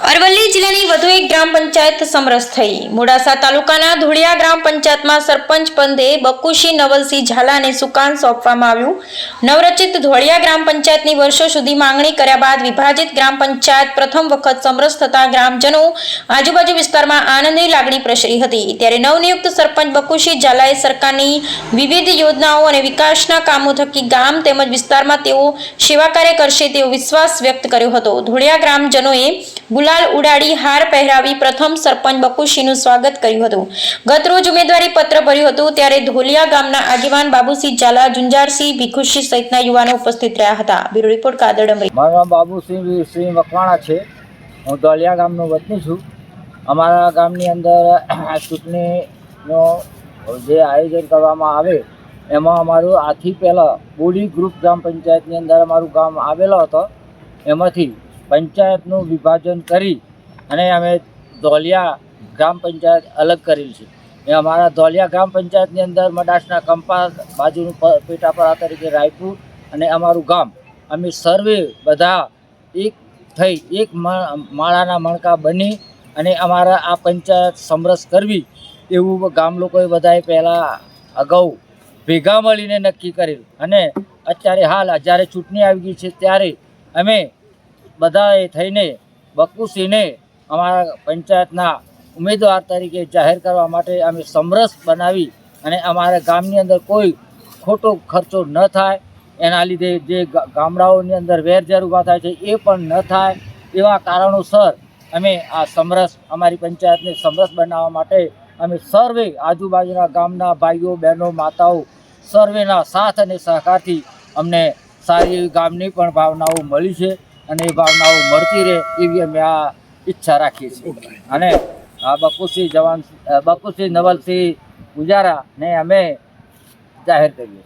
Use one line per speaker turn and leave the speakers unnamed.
અરવલ્લી જિલ્લાની વધુ એક ગ્રામ પંચાયત સમરસ થઈ। મોડાસા તાલુકાના ધોળિયા ગ્રામ પંચાયતમાં સરપંચ પદે બકુશી નવલસિંહ ઝાલાને સુકાન સોંપવામાં આવ્યું। નવરચિત ધોળિયા ગ્રામ પંચાયતની વર્ષો સુધી માંગણી કર્યા બાદ વિભાજિત ગ્રામ પંચાયત પ્રથમ વખત સમરસ થતા ગ્રામજનો આજુબાજુ વિસ્તારમાં આનંદની લાગણી પ્રસરી હતી। ત્યારે નવનિયુક્ત સરપંચ બકુશી ઝાલાએ સરકારની વિવિધ યોજનાઓ અને વિકાસના કામો થકી ગામ તેમજ વિસ્તારમાં તેઓ સેવા કાર્ય કરશે તેવો વિશ્વાસ વ્યક્ત કર્યો હતો। ધોળિયા ગ્રામજનોએ ગુલાલ ઉડાડી હાર પહેરાવી પ્રથમ સરપંચ બકુશીનું સ્વાગત કર્યું હતું। ગત રોજ ઉમેદવારી પત્ર ભર્યું હતું ત્યારે ધોલિયા ગામના આગેવાન બાબુસિંહ ઝાલા, જુંજારસિંહ, ભીખુસિંહ સહિતના યુવાનો ઉપસ્થિત રહ્યા હતા। Bureau report Kadar ડમરી।
મારું નામ બાબુસિંહ મકવાણા છે। હું ધોલિયા ગામનો વતની છું। અમારા ગામની અંદર આ ચૂંટણીનો જે આયોજન કરવામાં આવે એમાં અમારું આથી પહેલાં બોડી ગ્રુપ ગ્રામ પંચાયતની અંદર અમારું ગામ આવેલો હતો। એમાંથી પંચાયતનું વિભાજન કરી અને અમે ધોલિયા ગ્રામ પંચાયત અલગ કરેલ છે। એ અમારા ધોલિયા ગ્રામ પંચાયતની અંદર મડાસના કંપા બાજુનું પેટાપરા તરીકે રાયપુર અને અમારું ગામ અમે સર્વે બધા એક થઈ એક માળાના મણકા બની અને અમારા આ પંચાયત સમરસ કરવી એવું ગામ લોકોએ બધાએ પહેલાં અગાઉ ભેગા મળીને નક્કી કરેલું। અને અત્યારે હાલ જ્યારે ચૂંટણી આવી ગઈ છે ત્યારે અમે બધાએ થઈને બકુશીને અમારા પંચાયતના ઉમેદવાર તરીકે જાહેર કરવા માટે અમે સમરસ બનાવી અને અમારા ગામની અંદર કોઈ ખોટો ખર્ચો ન થાય એના લીધે જે ગામડાઓની અંદર વેરઝેર ઊભા થાય છે એ પણ ન થાય એવા કારણોસર અમે આ સમરસ અમારી પંચાયતને સમરસ બનાવવા માટે અમે સર્વે આજુબાજુના ગામના ભાઈઓ બહેનો માતાઓ સર્વેના સાથ અને સહકારથી અમને સારી એવી ગામની પણ ભાવનાઓ મળી છે અને એ ભાવનાઓ મળતી રહે એવી અમે આ ઈચ્છા રાખીએ છીએ। અને આ બકુશી નવલસિંહ ગુજારાને અમે જાહેર કરીએ।